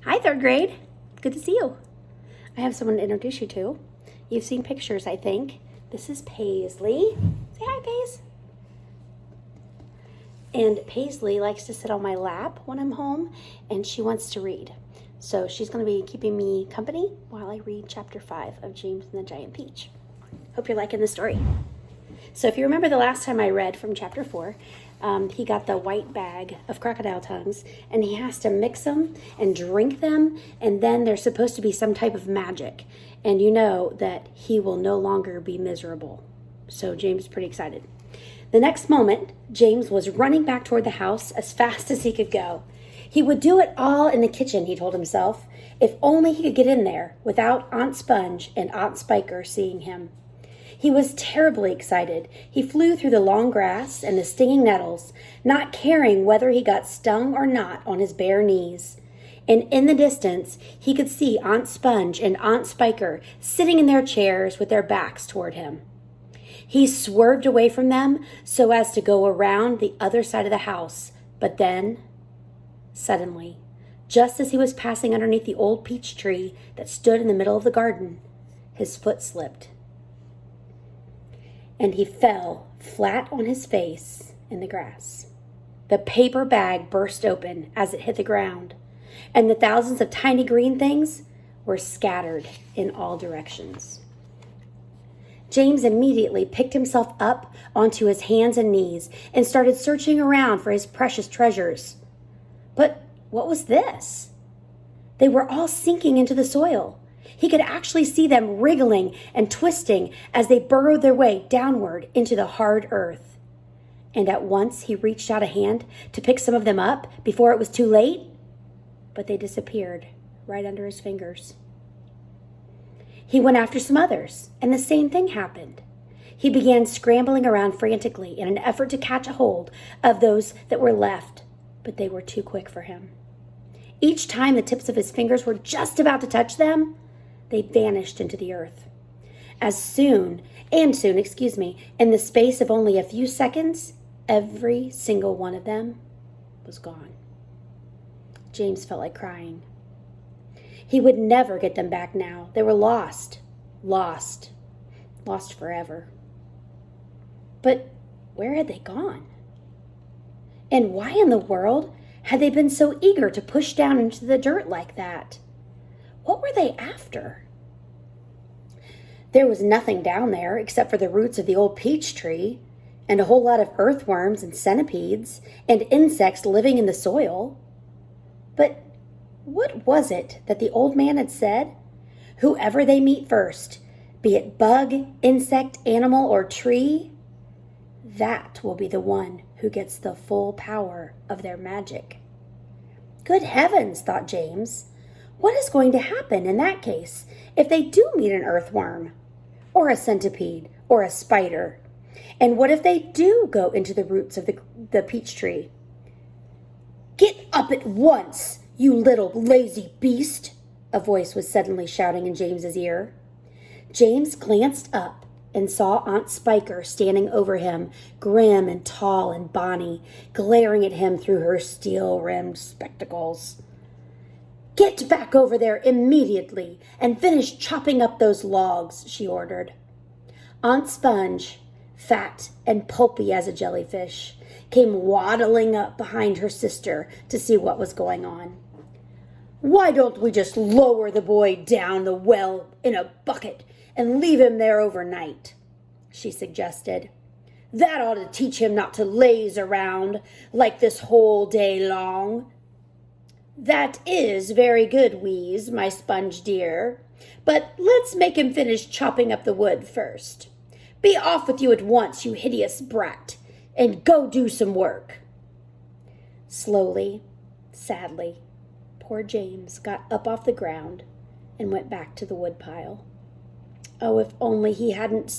Hi, third grade. Good to see you. I have someone to introduce you to. You've seen pictures, I think. This is Paisley. Say hi, Paige. And Paisley likes to sit on my lap when I'm home, and she wants to read. So she's going to be keeping me company while I read chapter 5 of James and the Giant Peach. Hope you're liking the story. So if you remember the last time I read from chapter 4, he got the white bag of crocodile tongues, and he has to mix them and drink them, and then there's supposed to be some type of magic. And you know that he will no longer be miserable. So James is pretty excited. The next moment, James was running back toward the house as fast as he could go. He would do it all in the kitchen, he told himself, if only he could get in there without Aunt Sponge and Aunt Spiker seeing him. He was terribly excited. He flew through the long grass and the stinging nettles, not caring whether he got stung or not on his bare knees. And in the distance, he could see Aunt Sponge and Aunt Spiker sitting in their chairs with their backs toward him. He swerved away from them so as to go around the other side of the house. But then, suddenly, just as he was passing underneath the old peach tree that stood in the middle of the garden, his foot slipped. And he fell flat on his face in the grass. The paper bag burst open as it hit the ground, and the thousands of tiny green things were scattered in all directions. James immediately picked himself up onto his hands and knees and started searching around for his precious treasures. But what was this? They were all sinking into the soil. He could actually see them wriggling and twisting as they burrowed their way downward into the hard earth. And at once he reached out a hand to pick some of them up before it was too late, but they disappeared right under his fingers. He went after some others, and the same thing happened. He began scrambling around frantically in an effort to catch a hold of those that were left, but they were too quick for him. Each time the tips of his fingers were just about to touch them, they vanished into the earth. Soon, in the space of only a few seconds, every single one of them was gone. James felt like crying. He would never get them back now. They were lost forever. But where had they gone? And why in the world had they been so eager to push down into the dirt like that? What were they after? There was nothing down there except for the roots of the old peach tree and a whole lot of earthworms and centipedes and insects living in the soil. But what was it that the old man had said? Whoever they meet first, be it bug, insect, animal, or tree, that will be the one who gets the full power of their magic. Good heavens, thought James. What is going to happen in that case if they do meet an earthworm, or a centipede, or a spider? And what if they do go into the roots of the peach tree? Get up at once, you little lazy beast, a voice was suddenly shouting in James's ear. James glanced up and saw Aunt Spiker standing over him, grim and tall and bonny, glaring at him through her steel-rimmed spectacles. Get back over there immediately and finish chopping up those logs, she ordered. Aunt Sponge, fat and pulpy as a jellyfish, came waddling up behind her sister to see what was going on. Why don't we just lower the boy down the well in a bucket and leave him there overnight? She suggested. That ought to teach him not to laze around like this whole day long. That is very good, Wheeze, my sponge dear, but let's make him finish chopping up the wood first. Be off with you at once, you hideous brat, and go do some work. Slowly, sadly, poor James got up off the ground and went back to the woodpile. Oh, if only he hadn't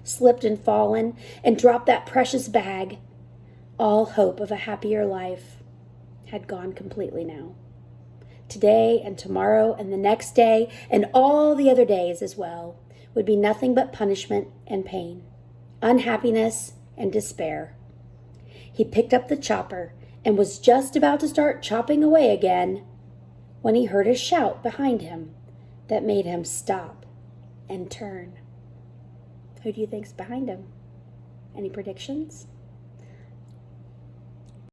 slipped and fallen and dropped that precious bag. All hope of a happier life had gone completely now. Today and tomorrow and the next day and all the other days as well would be nothing but punishment and pain, unhappiness and despair. He picked up the chopper and was just about to start chopping away again when he heard a shout behind him that made him stop and turn. Who do you think's behind him? Any predictions?